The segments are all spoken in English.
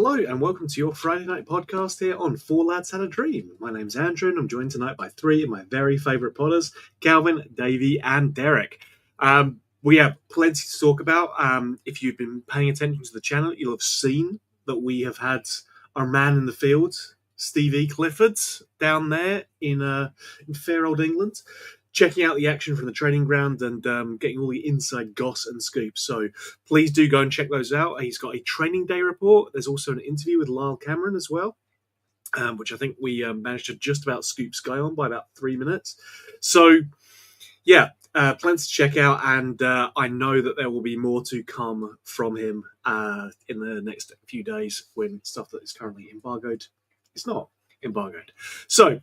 Hello and welcome to your Friday night podcast here on Four Lads Had a Dream. My name's Andrew and I'm joined tonight by three of my very favourite podders, Calvin, Davie and Derek. We have plenty to talk about. If you've been paying attention to the channel, you'll have seen that we have had our man in the field, Stevie Clifford, down there in fair old England, checking out the action from the training ground and getting all the inside goss and scoops. So please do go and check those out. He's got a training day report. There's also an interview with Lyle Cameron as well, which I think we managed to just about scoop Sky on by about 3 minutes. So, yeah, plenty to check out, and I know that there will be more to come from him in the next few days when stuff that is currently embargoed is not embargoed. So,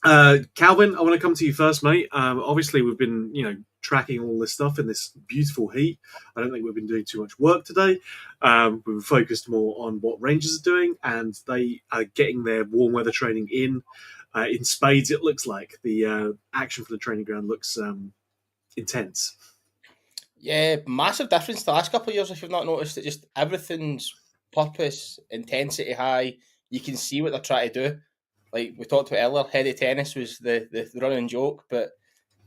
Calvin, I want to come to you first, mate. Obviously, we've been, tracking all this stuff in this beautiful heat. I don't think we've been doing too much work today. We've focused more on what Rangers are doing, and they are getting their warm weather training in spades. It looks like the action for the training ground looks intense. Yeah, massive difference the last couple of years. If you've not noticed it, just everything's purpose, intensity high. You can see what they're trying to do. Like we talked about earlier, heady tennis was the running joke, but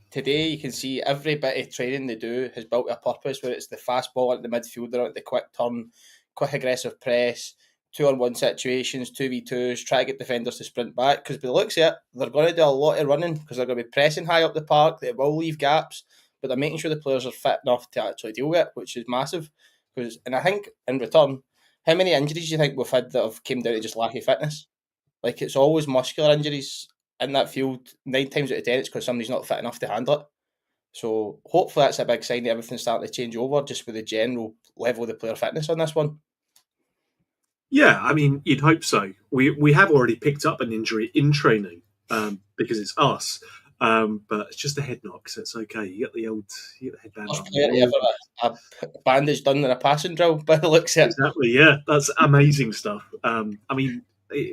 today you can see every bit of training they do has built a purpose, where it's the fast ball at the midfielder, the quick turn, quick aggressive press, 2-on-1 situations, 2v2s, try to get defenders to sprint back, because by the looks of it, they're going to do a lot of running, because they're going to be pressing high up the park, they will leave gaps, but they're making sure the players are fit enough to actually deal with it, which is massive. And I think, in return, how many injuries do you think we've had that have came down to just lack of fitness? Like, it's always muscular injuries in that field. 9 times out of 10, it's because somebody's not fit enough to handle it. So hopefully that's a big sign that everything's starting to change over, just with the general level of the player fitness on this one. Yeah, I mean, you'd hope so. We have already picked up an injury in training because it's us, but it's just a head knock, so it's okay. You get the headband on. A bandage done in a passing drill, by the looks of it. Exactly, yeah, that's amazing stuff. I mean,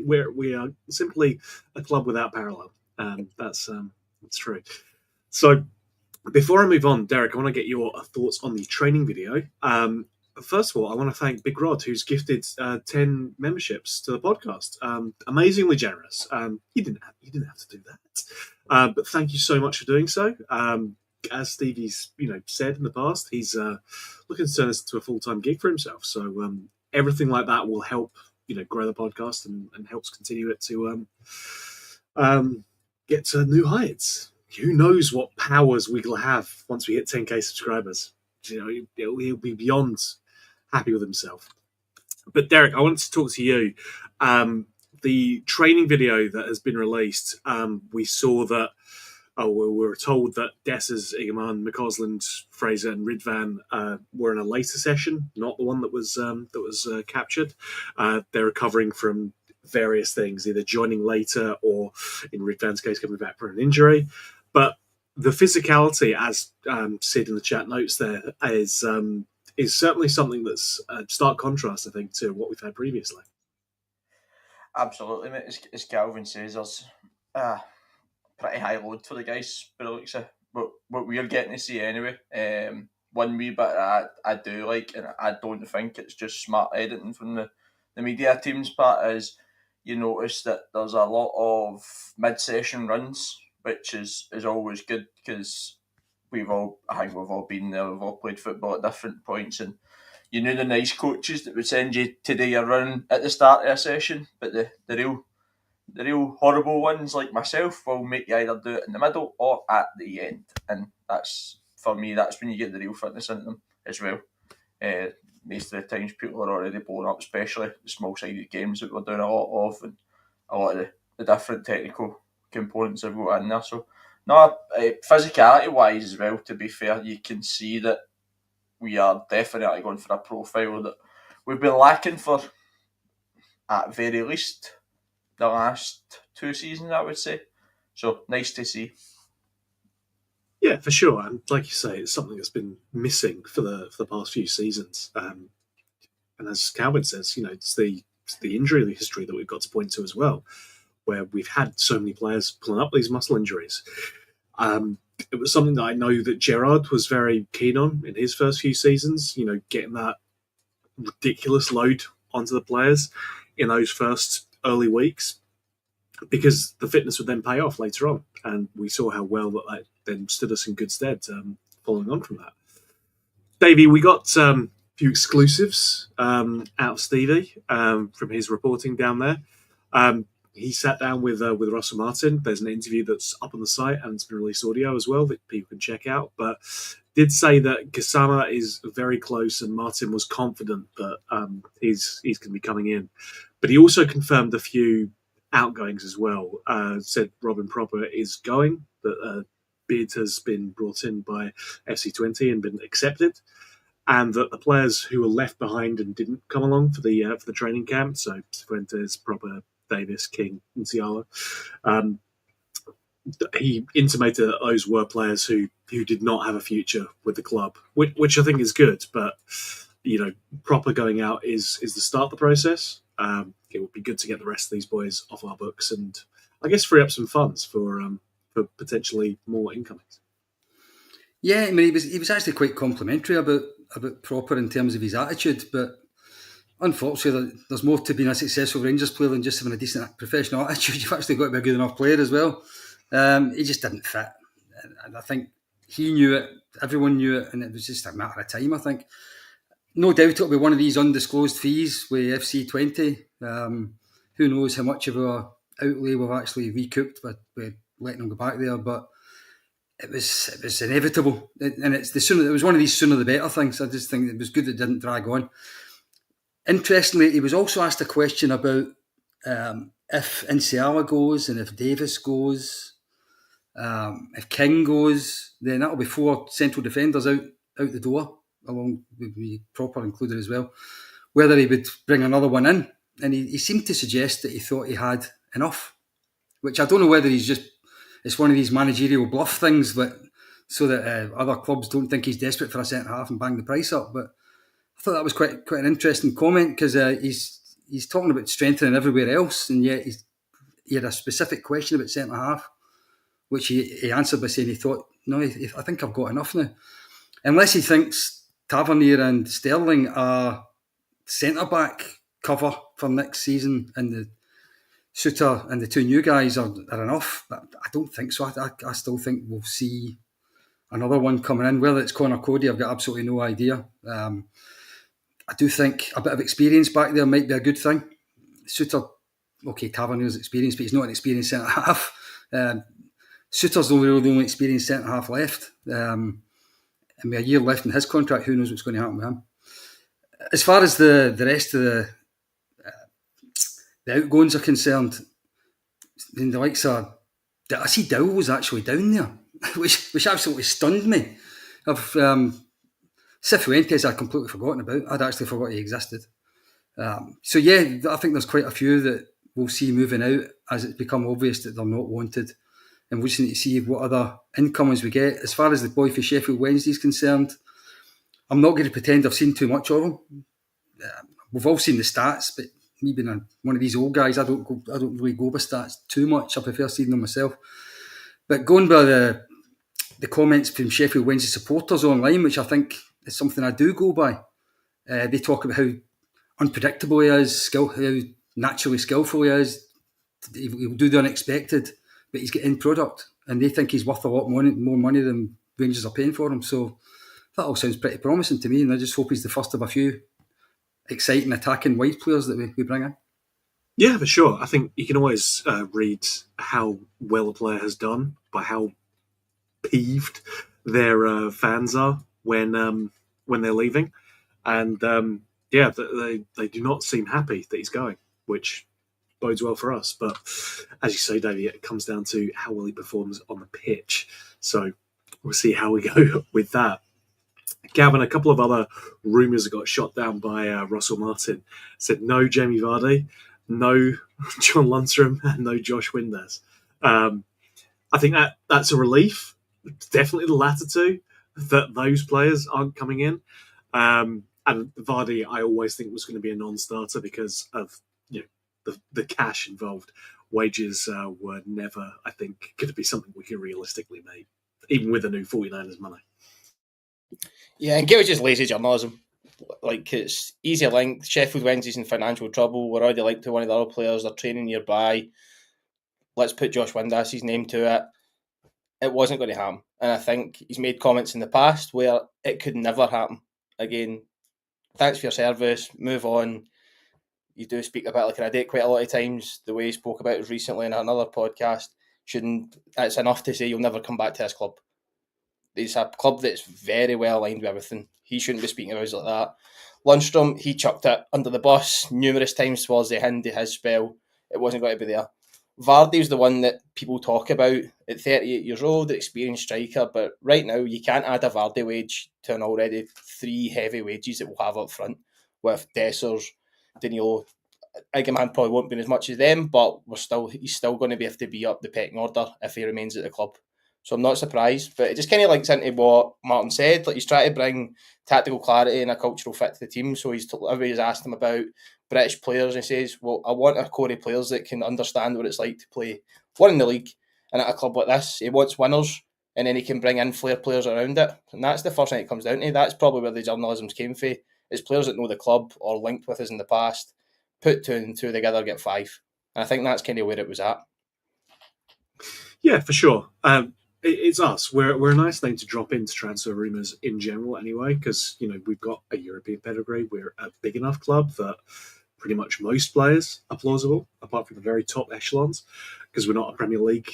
we are simply a club without parallel. That's true. So before I move on, Derek, I want to get your thoughts on the training video. First of all, I want to thank Big Rod, who's gifted 10 memberships to the podcast. Amazingly generous. You didn't have to do that, but thank you so much for doing so. As Stevie's said in the past, he's looking to turn this into a full-time gig for himself. So everything like that will help grow the podcast and helps continue it to get to new heights. Who knows what powers we'll have once we hit 10k subscribers? He'll be beyond happy with himself. But Derek, I wanted to talk to you. The training video that has been released, we saw that. We were told that Dessers, Igaman, McCausland, Fraser, and Ridvan were in a later session, not the one that was captured. They're recovering from various things, either joining later or, in Ridvan's case, coming back from an injury. But the physicality, as Sid in the chat notes there, is certainly something that's a stark contrast, I think, to what we've had previously. Absolutely, mate. As Calvin says, there's pretty high load for the guys, but it looks what we're getting to see anyway. One wee bit I do like, and I don't think it's just smart editing from the media team's part, is you notice that there's a lot of mid-session runs, which is always good, because I think we've all been there, we've all played football at different points, and you knew the nice coaches that would send you to do your run at the start of a session, but the real horrible ones, like myself, will make you either do it in the middle or at the end. And that's, for me, that's when you get the real fitness in them as well. Most of the times people are already blown up, especially the small-sided games that we're doing a lot of, and a lot of the different technical components have got in there. So, no, physicality-wise as well, to be fair, you can see that we are definitely going for a profile that we've been lacking for, at very least, the last 2 seasons, I would say. So, nice to see. Yeah, for sure. And like you say, it's something that's been missing for the past few seasons. And as Calvin says, it's the injury history that we've got to point to as well, where we've had so many players pulling up these muscle injuries. It was something that I know that Gerrard was very keen on in his first few seasons, getting that ridiculous load onto the players in those first early weeks, because the fitness would then pay off later on. And we saw how well that then stood us in good stead following on from that. Davey, we got a few exclusives out of Stevie from his reporting down there. He sat down with Russell Martin. There's an interview that's up on the site, and it's been released audio as well that people can check out. But did say that Gassama is very close, and Martin was confident that he's going to be coming in. But he also confirmed a few outgoings as well. Said Robin Proper is going, that a bid has been brought in by FC20 and been accepted, and that the players who were left behind and didn't come along for the training camp, so Fuentes, Proper, Davis, King, and Ciala, he intimated that those were players who did not have a future with the club, which I think is good. But Proper going out is the start of the process. It would be good to get the rest of these boys off our books and I guess free up some funds for potentially more incomings. Yeah, I mean, he was actually quite complimentary about Proper in terms of his attitude, but unfortunately, there's more to being a successful Rangers player than just having a decent professional attitude. You've actually got to be a good enough player as well. He just didn't fit, and I think he knew it. Everyone knew it, and it was just a matter of time. I think. No doubt it'll be one of these undisclosed fees with FC20. Who knows how much of our outlay we've actually recouped with letting them go back there, but it was inevitable, and it was one of these sooner the better things. I just think it was good it didn't drag on. Interestingly, he was also asked a question about if Inciala goes and if Davis goes, if King goes, then that'll be 4 central defenders out the door, along with me Proper included as well, whether he would bring another one in. And he seemed to suggest that he thought he had enough, which I don't know whether it's one of these managerial bluff things, so that other clubs don't think he's desperate for a centre-half and bang the price up. But I thought that was quite an interesting comment, because he's talking about strengthening everywhere else, and yet he had a specific question about centre-half, which he answered by saying he thought, no, I think I've got enough now. Unless he thinks Tavernier and Sterling are centre-back cover for next season, and the Suter and the 2 new guys are enough. But I don't think so. I still think we'll see another one coming in. Whether it's Connor Cody, I've got absolutely no idea. I do think a bit of experience back there might be a good thing. Suter, okay, Tavernier's experienced, but he's not an experienced centre-half. Suter's the only experienced centre-half left. And with a year left in his contract, who knows what's going to happen with him. As far as the rest of the outgoings are concerned, the likes of, I see Dowell was actually down there, which absolutely stunned me. Cifuentes I'd completely forgotten about. I'd actually forgot he existed. So yeah, I think there's quite a few that we'll see moving out as it's become obvious that they're not wanted. And we just need to see what other incomings we get. As far as the boy for Sheffield Wednesday is concerned, I'm not going to pretend I've seen too much of him. We've all seen the stats, but me being one of these old guys, I don't really go by stats too much. I prefer seeing them myself. But going by the comments from Sheffield Wednesday supporters online, which I think is something I do go by, they talk about how unpredictable he is, how naturally skillful he is. He'll do the unexpected, but he's getting product, and they think he's worth a lot more money than Rangers are paying for him. So that all sounds pretty promising to me, and I just hope he's the first of a few exciting attacking wide players that we bring in. Yeah, for sure. I think you can always read how well a player has done by how peeved their fans are when they're leaving, and they do not seem happy that he's going, which bodes well for us. But as you say, Davey, it comes down to how well he performs on the pitch. So we'll see how we go with that. Calvin, a couple of other rumours that got shot down by Russell Martin said no Jamie Vardy, no John Lundstrom, and no Josh Windass. I think that's a relief. Definitely the latter two, that those players aren't coming in. And Vardy, I always think was going to be a non-starter because of the cash involved. Wages were never, I think, going to be something we could realistically make, even with the new 49ers money. Yeah, and it was just lazy journalism. like it's easy link. Sheffield Wednesday's in financial trouble. We're already linked to one of the other players. They're training nearby. Let's put Josh Windas's name to it. It wasn't going to happen. And I think he's made comments in the past where it could never happen. Again, thanks for your service. Move on. You do speak about like an idiot quite a lot of times. The way he spoke about it recently in another podcast, it's enough to say you'll never come back to this club. It's a club that's very well aligned with everything. He shouldn't be speaking about it like that. Lundstrom, he chucked it under the bus numerous times towards the end of his spell. It wasn't going to be there. Vardy's the one that people talk about at 38 years old, experienced striker, but right now you can't add a Vardy wage to an already 3 heavy wages that we'll have up front with Dessers, Danilo. Eggman probably won't be as much as them, but he's still going to have to be up the pecking order if he remains at the club. So I'm not surprised, but it just kind of links into what Martin said. Like, he's trying to bring tactical clarity and a cultural fit to the team. So everybody's asked him about British players, and he says, well, I want a core of players that can understand what it's like to play one in the league and at a club like this. He wants winners, and then he can bring in flair players around it. And that's the first thing it comes down to. That's probably where the journalism's came from. It's players that know the club or linked with us in the past, put 2 and 2 together, get 5. And I think that's kind of where it was at. Yeah, for sure. It's us. We're a nice name to drop into transfer rumours in general anyway, because, you know, we've got a European pedigree. We're a big enough club that pretty much most players are plausible, apart from the very top echelons, because we're not a Premier League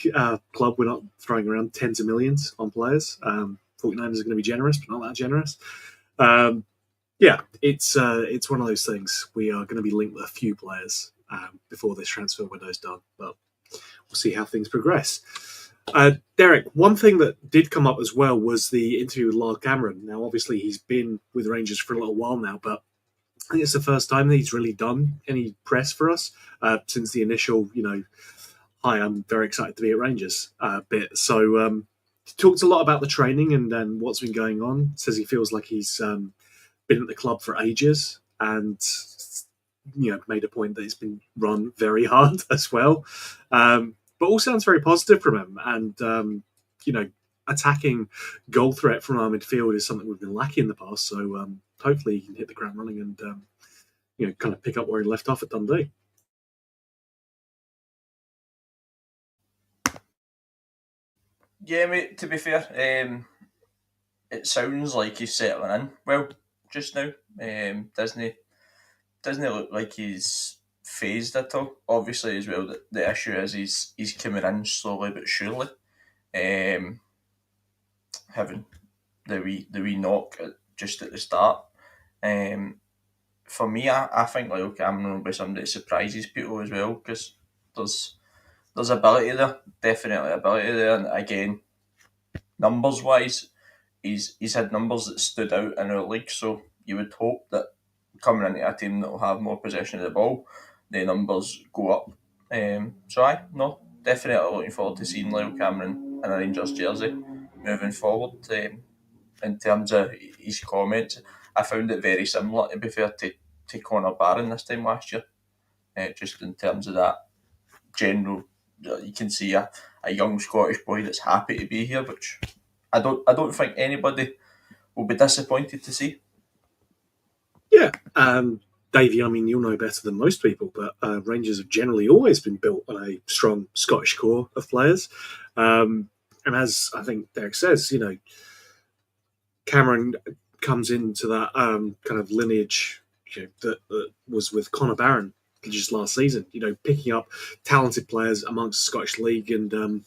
club. We're not throwing around tens of millions on players. 49ers are going to be generous, but not that generous. Yeah, it's one of those things. We are going to be linked with a few players before this transfer window is done, but we'll see how things progress. Derek, one thing that did come up as well was the interview with Lyle Cameron. Now, obviously, he's been with Rangers for a little while now, but I think it's the first time that he's really done any press for us since the initial, hi, I'm very excited to be at Rangers bit. So he talked a lot about the training and what's been going on. Says he feels like he's been at the club for ages and, made a point that it's been run very hard as well. But all sounds very positive from him. And, attacking goal threat from our midfield is something we've been lacking in the past. So hopefully he can hit the ground running and, kind of pick up where he left off at Dundee. Yeah, mate, to be fair, it sounds like he's settling in well just now. Doesn't look like he's phased at all. Obviously, as well, the issue is he's coming in slowly but surely. Having the wee knock just at the start. For me, I think Lyle Cameron will be somebody that surprises people as well, because there's ability there, definitely ability there, and again, numbers wise, he's had numbers that stood out in our league, so you would hope that coming into a team that will have more possession of the ball, the numbers go up. Definitely looking forward to seeing Lyle Cameron in a Rangers jersey moving forward. In terms of his comments, I found it very similar, to be fair, to Connor Barron this time last year. Just in terms of that general, you can see a young Scottish boy that's happy to be here, which I don't think anybody will be disappointed to see. Yeah, Davie, I mean, you'll know better than most people, but Rangers have generally always been built on a strong Scottish core of players. And as I think Derek says, Cameron comes into that kind of lineage that was with Connor Barron just last season, picking up talented players amongst the Scottish League and,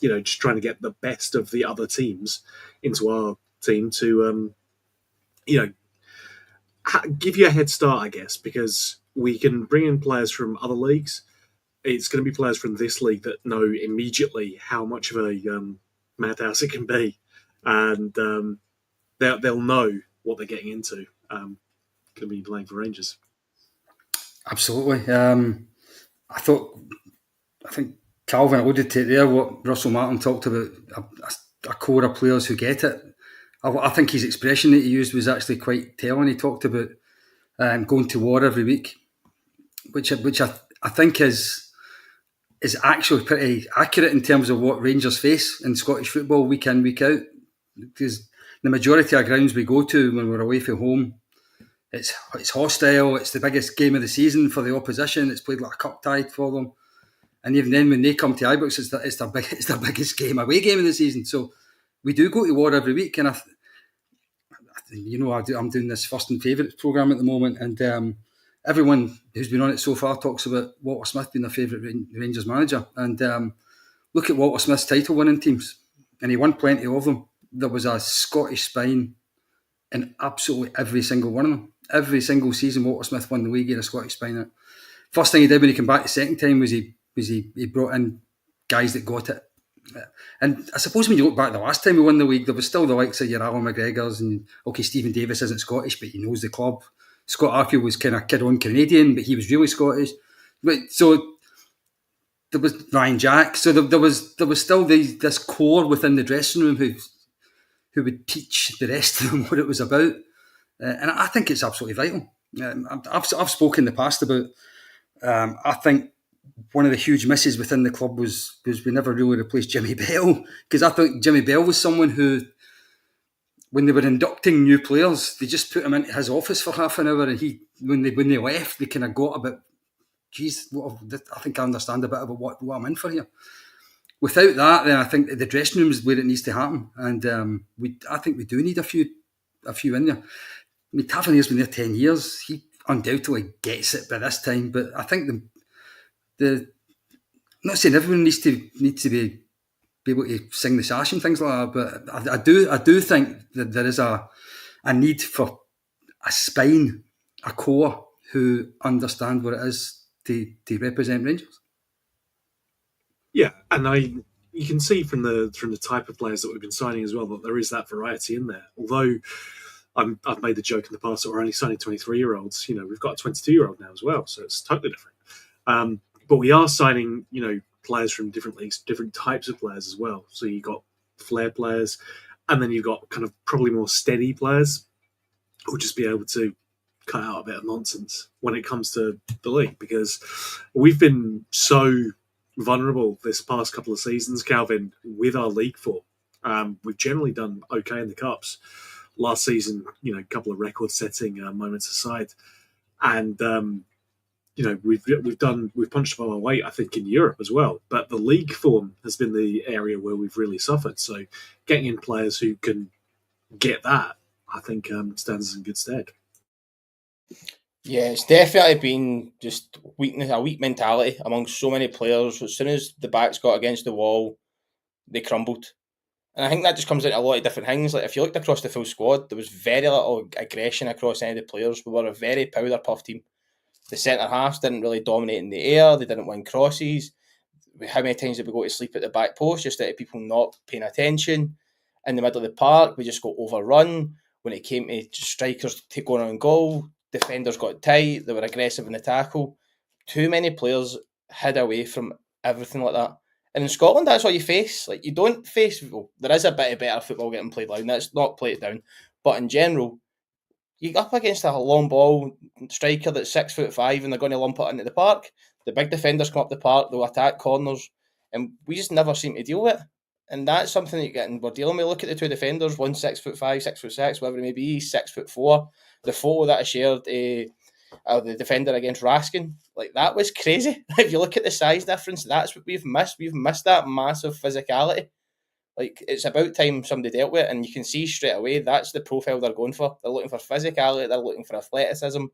just trying to get the best of the other teams into our team to, give you a head start, I guess, because we can bring in players from other leagues. It's going to be players from this league that know immediately how much of a madhouse it can be, and they'll know what they're getting into. Going to be playing for Rangers. Absolutely. I think Calvin alluded to it there, what Russell Martin talked about, a core of players who get it. I think his expression that he used was actually quite telling. He talked about going to war every week, which I think is actually pretty accurate in terms of what Rangers face in Scottish football week in, week out. Because the majority of grounds we go to when we're away from home, It's hostile. It's the biggest game of the season for the opposition. It's played like a cup tie for them. And even then, when they come to Ibrox, it's the biggest away game of the season. So we do go to war every week. And I'm doing this first and favourites programme at the moment, and everyone who's been on it so far talks about Walter Smith being their favourite Rangers manager. And look at Walter Smith's title-winning teams, and he won plenty of them. There was a Scottish spine in absolutely every single one of them. Every single season Walter Smith won the league, he had a Scottish spine in it. First thing he did when he came back the second time was he brought in guys that got it. And I suppose when you look back the last time we won the league, there was still the likes of your Alan McGregors and, okay, Stephen Davis isn't Scottish, but he knows the club. Scott Arfield was kind of kid-on Canadian, but he was really Scottish. So there was Ryan Jack. So there was still this core within the dressing room who would teach the rest of them what it was about. And I think it's absolutely vital. I've spoken in the past about, I think one of the huge misses within the club was we never really replaced Jimmy Bell, because I thought Jimmy Bell was someone who, when they were inducting new players, they just put him into his office for half an hour, and when they left, they kind of got a bit, geez, I think I understand a bit about what I'm in for here. Without that, then I think the dressing room is where it needs to happen, and I think we do need a few in there. I mean, Tavernier's been there 10 years. He undoubtedly gets it by this time, but I think I'm not saying everyone needs to be able to sing the sash and things like that, but I do think that there is a need for a spine, a core who understand what it is to represent Rangers. Yeah, and you can see from the type of players that we've been signing as well that there is that variety in there. Although I've made the joke in the past that we're only signing 23-year-olds. We've got a 22-year-old now as well, so it's totally different. But we are signing, players from different leagues, different types of players as well. So you've got flair players, and then you've got kind of probably more steady players who'll just be able to cut out a bit of nonsense when it comes to the league, because we've been so vulnerable this past couple of seasons, Calvin, with our league form. We've generally done okay in the Cups. Last season, a couple of record-setting moments aside, and we've punched above our weight, I think, in Europe as well. But the league form has been the area where we've really suffered. So getting in players who can get that, I think, stands us in good stead. Yeah, it's definitely been just a weak mentality among so many players. As soon as the backs got against the wall, they crumbled. And I think that just comes into a lot of different things. Like, if you looked across the full squad, there was very little aggression across any of the players. We were a very powder puff team. The centre halves didn't really dominate in the air. They didn't win crosses. How many times did we go to sleep at the back post just out of people not paying attention? In the middle of the park, we just got overrun. When it came to strikers going on goal, defenders got tight. They were aggressive in the tackle. Too many players hid away from everything like that. And in Scotland, that's all you face. Like, you don't face, well, there is a bit of better football getting played loud. Let's not play it down. But in general, you get up against a long ball striker that's 6'5" and they're going to lump it into the park. The big defenders come up the park, they'll attack corners, and we just never seem to deal with it. And that's something that we're dealing with. Look at the two defenders, one 6'5", 6'6", whatever it may be, 6'4". The photo that I shared, the defender against Raskin, like, that was crazy. If you look at the size difference, that's what we've missed. We've missed that massive physicality. Like, it's about time somebody dealt with it, and you can see straight away that's the profile they're going for. They're looking for physicality, they're looking for athleticism,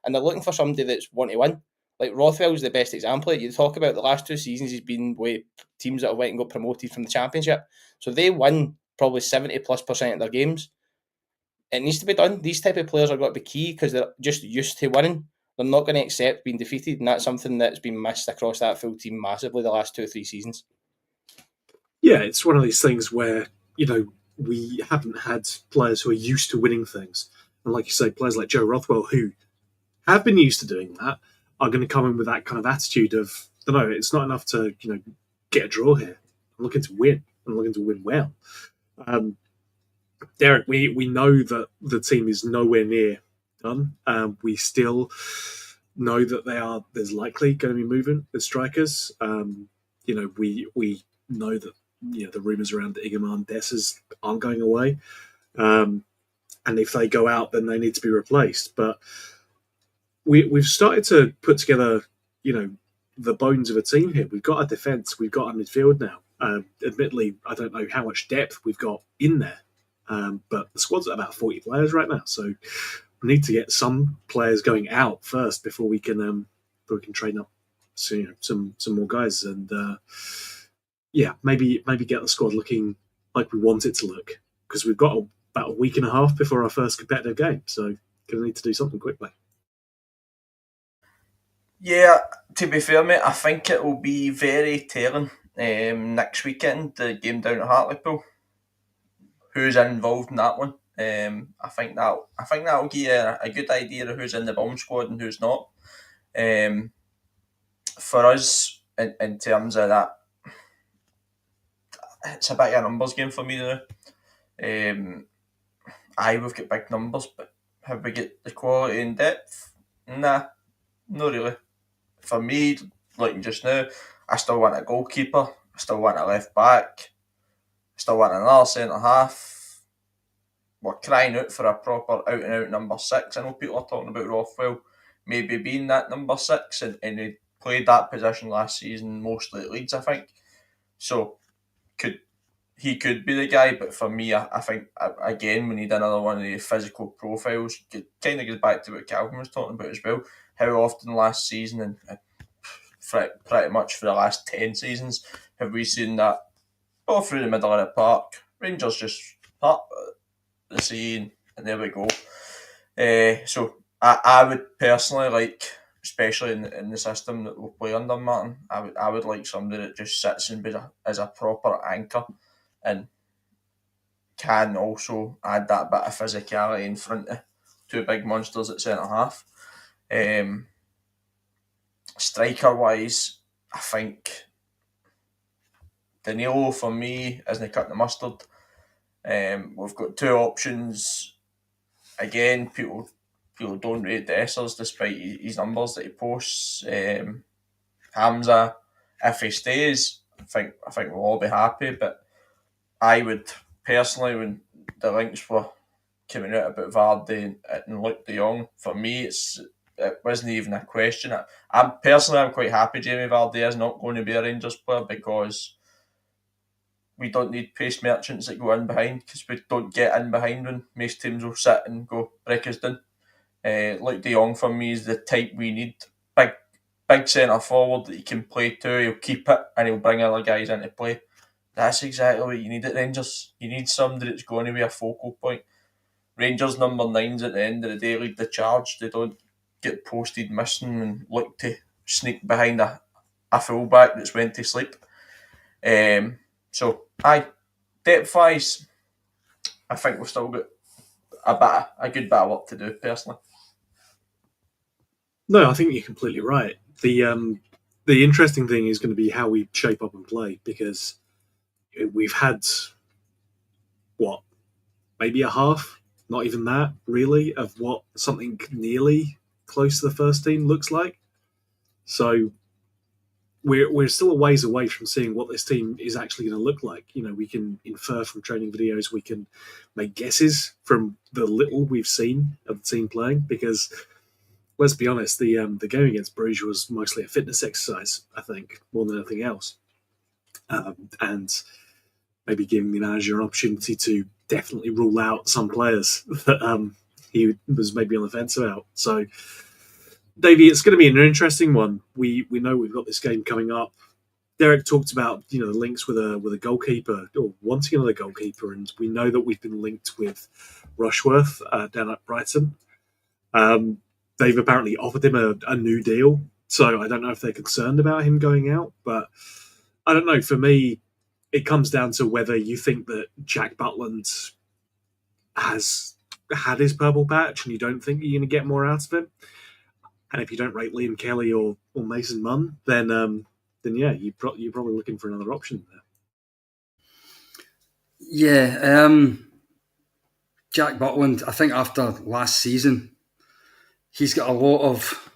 and they're looking for somebody that's want to win. Like, Rothwell's the best example. You talk about the last 2 seasons he's been with teams that have went and got promoted from the Championship. So they win probably 70+% of their games. It needs to be done. These type of players are going to be key because they're just used to winning. They're not going to accept being defeated, and that's something that's been missed across that full team massively the last 2 or 3 seasons. Yeah, it's one of these things where, we haven't had players who are used to winning things. And like you say, players like Joe Rothwell, who have been used to doing that, are going to come in with that kind of attitude of, no, it's not enough to, get a draw here. I'm looking to win. I'm looking to win well. Derek, we know that the team is nowhere near done. We still know that there's likely going to be movement with strikers. We know that the rumours around Igama and Dessers aren't going away. and if they go out, then they need to be replaced. But we've started to put together, the bones of a team here. We've got a defence, we've got a midfield now. Admittedly, I don't know how much depth we've got in there, but the squad's at about 40 players right now. So we need to get some players going out first before we can train up some more guys and maybe get the squad looking like we want it to look, because we've got about a week and a half before our first competitive game. So going to need to do something quickly. Yeah, to be fair, mate, I think it will be very telling next weekend, the game down at Hartlepool. Who's involved in that one? I think that'll give you a good idea of who's in the bomb squad and who's not. For us, in terms of that, it's a bit of a numbers game for me now. We've got big numbers, but have we got the quality and depth? Nah, not really. For me, like just now, I still want a goalkeeper, I still want a left back, I still want another centre half. We're crying out for a proper out and out number 6. I know people are talking about Rothwell maybe being that number 6, and he played that position last season mostly at Leeds, I think. So he could be the guy, but for me, I think again we need another one of the physical profiles. It kind of goes back to what Calvin was talking about as well. How often last season and pretty much for the last 10 seasons have we seen that all through the middle of the park, Rangers just part the scene and there we go. So I would personally like, especially in the system that we'll play under Martin, I would like somebody that just sits and as a proper anchor and can also add that bit of physicality in front of two big monsters at centre half. Striker wise, I think Danilo for me isn't cutting the mustard. We've got two options. Again, people don't rate Dessers despite his numbers that he posts. Hamza, if he stays, I think we'll all be happy. But I would personally, when the links were coming out about Vardy and Luke de Jong, for me it wasn't even a question. I'm quite happy Jamie Vardy is not going to be a Rangers player, because we don't need pace merchants that go in behind, because we don't get in behind when most teams will sit and go break us down. Luke de Jong for me is the type we need. Big centre forward that he can play to, he'll keep it and he'll bring other guys into play. That's exactly what you need at Rangers. You need somebody that's going to be a focal point. Rangers number 9s at the end of the day lead the charge. They don't get posted missing and look to sneak behind a fullback that's went to sleep. So, depth-wise, I think we've still got a good bit of work to do, personally. No, I think you're completely right. The interesting thing is going to be how we shape up and play, because we've had, maybe a half, not even that, really, of what something nearly close to the first team looks like. So we're still a ways away from seeing what this team is actually going to look like. We can infer from training videos, we can make guesses from the little we've seen of the team playing, because let's be honest, the game against Bruges was mostly a fitness exercise, I think, more than anything else. And maybe giving the manager an opportunity to definitely rule out some players that he was maybe on the fence about. So, Davey, it's going to be an interesting one. We know we've got this game coming up. Derek talked about the links with a goalkeeper, or wanting another goalkeeper, and we know that we've been linked with Rushworth down at Brighton. They've apparently offered him a new deal, so I don't know if they're concerned about him going out, but I don't know. For me, it comes down to whether you think that Jack Butland has had his purple patch and you don't think you're going to get more out of him. And if you don't rate Liam Kelly or Mason Munn, then yeah, you're probably looking for another option there. Yeah, Jack Butland, I think after last season, he's got a lot of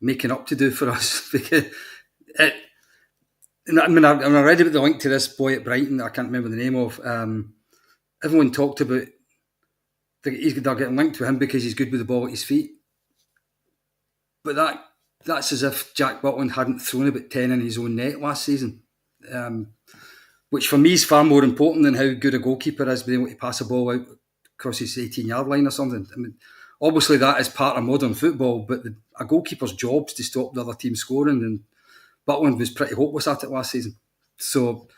making up to do for us, because I read about the link to this boy at Brighton that I can't remember the name of. Everyone talked about they're getting linked with him because he's good with the ball at his feet. But that's as if Jack Butland hadn't thrown about 10 in his own net last season. Which for me is far more important than how good a goalkeeper is being able to pass a ball out across his 18-yard line or something. I mean, obviously that is part of modern football, but a goalkeeper's job is to stop the other team scoring, and Butland was pretty hopeless at it last season. So,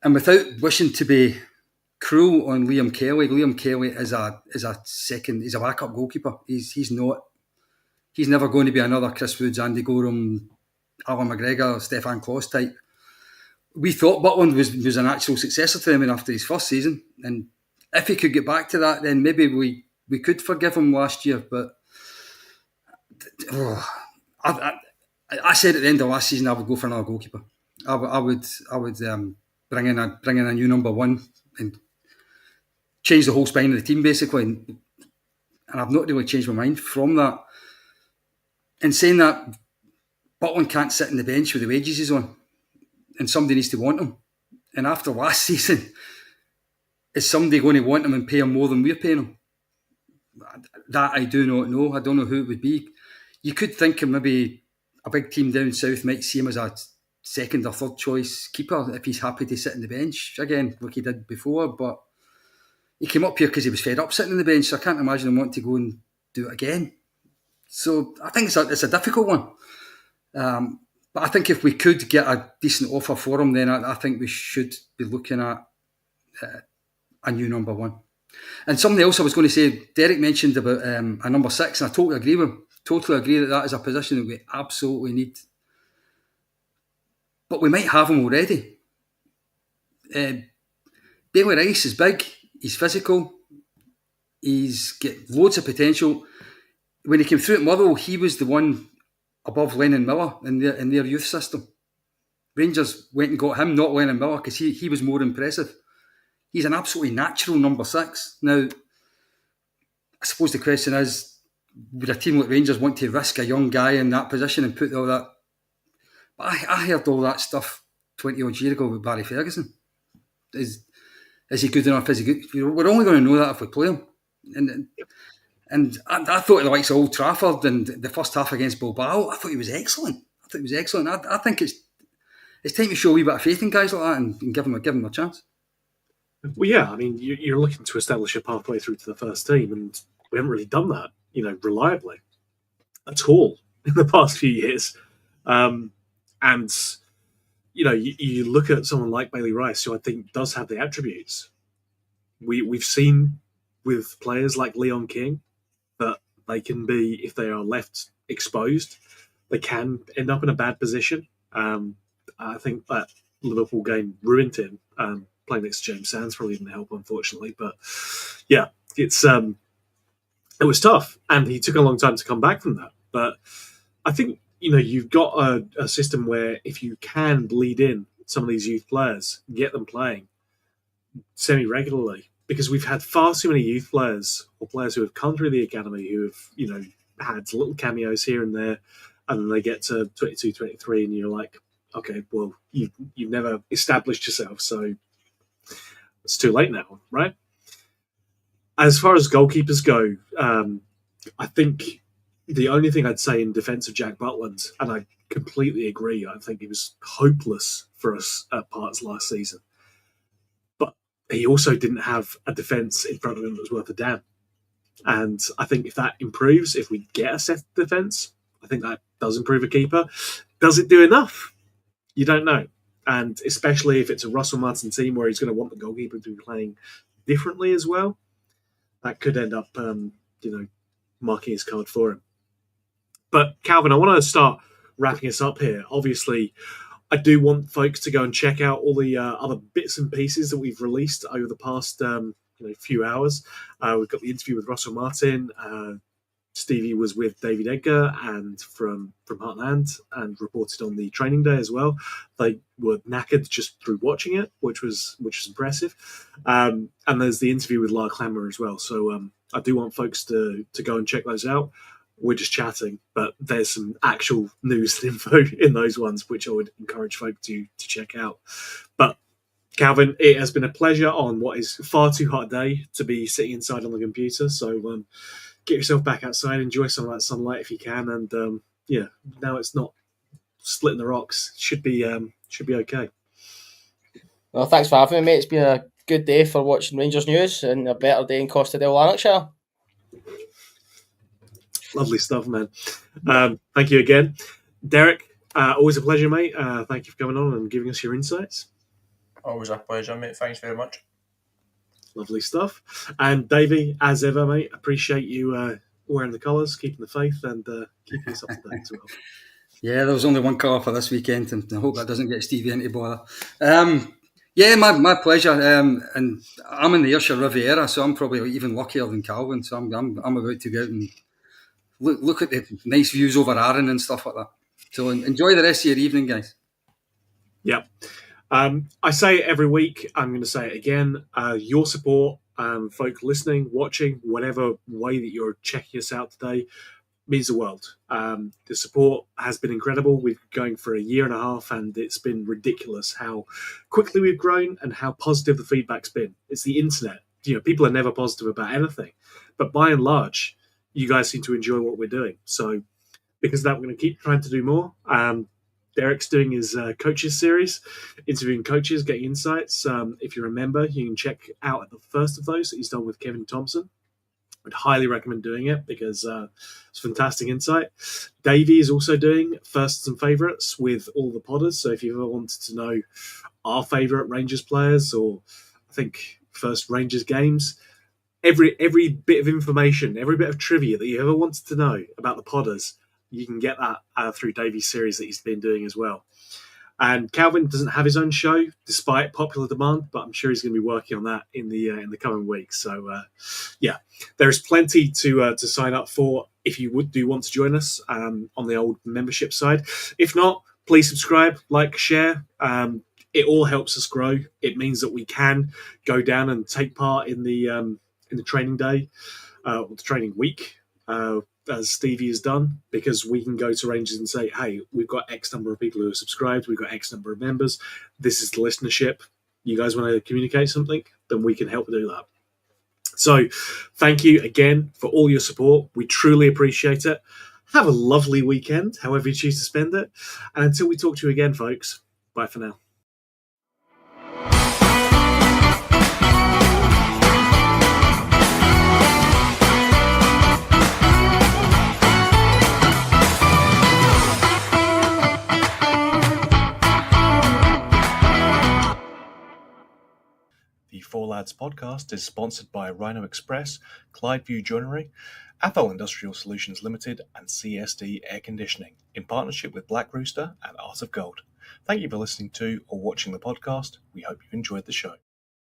and without wishing to be cruel on Liam Kelly is a backup goalkeeper. He's never going to be another Chris Woods, Andy Gorham, Alan McGregor, Stefan Klos type. We thought Butland was a natural successor to him after his first season, and if he could get back to that, then maybe we could forgive him last year. But I said at the end of last season I would go for another goalkeeper. I would bring in a new number one and change the whole spine of the team basically, and I've not really changed my mind from that. In saying that, Butland can't sit on the bench with the wages he's on, and somebody needs to want him. And after last season, is somebody going to want him and pay him more than we're paying him? That I do not know. I don't know who it would be. You could think of maybe a big team down south might see him as a second or third choice keeper if he's happy to sit on the bench again, like he did before. But he came up here because he was fed up sitting on the bench, so I can't imagine him wanting to go and do it again. So I think it's a difficult one. But I think if we could get a decent offer for him, then I think we should be looking at a new number one. And something else I was going to say, Derek mentioned about a number 6, and I totally agree with him. Totally agree that is a position that we absolutely need. But we might have him already. Bailey Rice is big, he's physical, he's got loads of potential. When he came through at Motherwell, he was the one above Lennon Miller in their youth system. Rangers went and got him, not Lennon Miller, because he was more impressive. He's an absolutely natural number 6. Now, I suppose the question is, would a team like Rangers want to risk a young guy in that position and put all that? But I heard all that stuff 20 odd years ago with Barry Ferguson. Is he good enough? Is he good? We're only going to know that if we play him. And I thought the likes of Old Trafford and the first half against Bilbao, I thought he was excellent. I think it's time to show a wee bit of faith in guys like that and give them a chance. Well, yeah, I mean, you're looking to establish a pathway through to the first team, and we haven't really done that, reliably at all in the past few years. And you look at someone like Bailey Rice, who I think does have the attributes. We've seen with players like Leon King that they can be, if they are left exposed, they can end up in a bad position. I think that Liverpool game ruined him. Playing next to James Sands probably didn't help, unfortunately. But yeah, it was tough, and he took a long time to come back from that. But I think you've got a system where if you can bleed in some of these youth players, get them playing semi-regularly, because we've had far too many youth players or players who have come through the academy who have had little cameos here and there, and then they get to 22, 23, and you're like, okay, well, you've never established yourself, so it's too late now, right? As far as goalkeepers go, I think the only thing I'd say in defence of Jack Butland, and I completely agree, I think he was hopeless for us at parts last season. But he also didn't have a defence in front of him that was worth a damn. And I think if that improves, if we get a set defence, I think that does improve a keeper. Does it do enough? You don't know. And especially if it's a Russell Martin team where he's going to want the goalkeeper to be playing differently as well, that could end up, marking his card for him. But Calvin, I want to start wrapping us up here. Obviously, I do want folks to go and check out all the other bits and pieces that we've released over the past few hours. We've got the interview with Russell Martin. Stevie was with David Edgar and from Heartland and reported on the training day as well. They were knackered just through watching it, which was impressive. And there's the interview with Lara Clammer as well. So I do want folks to go and check those out. We're just chatting, but there's some actual news and info in those ones, which I would encourage folk to check out. But Calvin, it has been a pleasure on what is far too hot a day to be sitting inside on the computer. So get yourself back outside, enjoy some of that sunlight if you can, and yeah, now it's not splitting the rocks. Should be okay. Well, thanks for having me, mate. It's been a good day for watching Rangers news and a better day in Costa del Lanarkshire. Lovely stuff, man. Thank you again, Derek. Always a pleasure, mate. Thank you for coming on and giving us your insights. Always a pleasure, mate. Thanks very much. Lovely stuff. And Davey, as ever, mate, appreciate you wearing the colours, keeping the faith, and keeping us up to date as well. Yeah, there was only one colour for this weekend, and I hope that doesn't get Stevie into bother. Yeah, my pleasure. And I'm in the Ayrshire Riviera, so I'm probably even luckier than Calvin. So I'm about to go out and look at the nice views over Arran and stuff like that. So enjoy the rest of your evening, guys. Yep. I say it every week. I'm going to say it again. Your support, folk listening, watching, whatever way that you're checking us out today, means the world. The support has been incredible. We've been going for a year and a half, and it's been ridiculous how quickly we've grown and how positive the feedback's been. It's the internet. People are never positive about anything, but by and large, you guys seem to enjoy what we're doing. So because of that, we're going to keep trying to do more. Derek's doing his coaches series, interviewing coaches, getting insights. If you remember, you can check out the first of those that he's done with Kevin Thompson. I'd highly recommend doing it because it's fantastic insight. Davie is also doing firsts and favourites with all the podders. So if you ever wanted to know our favourite Rangers players, or I think first Rangers games, every bit of information, every bit of trivia that you ever wanted to know about the podders, you can get that through Davie's series that he's been doing as well. And Calvin doesn't have his own show, despite popular demand, but I'm sure he's going to be working on that in the coming weeks. So, yeah, there is plenty to sign up for if you do want to join us on the old membership side. If not, please subscribe, like, share. It all helps us grow. It means that we can go down and take part in the training day, or the training week. As Stevie has done, because we can go to Rangers and say, hey, we've got X number of people who are subscribed, we've got X number of members, this is the listenership. You guys want to communicate something, then we can help do that. So thank you again for all your support. We truly appreciate it. Have a lovely weekend, however you choose to spend it. And until we talk to you again, folks, bye for now. The Four Lads podcast is sponsored by Rhino Express, Clydeview Joinery, Athol Industrial Solutions Limited, and CSD Air Conditioning, in partnership with Black Rooster and Art of Gold. Thank you for listening to or watching the podcast. We hope you enjoyed the show.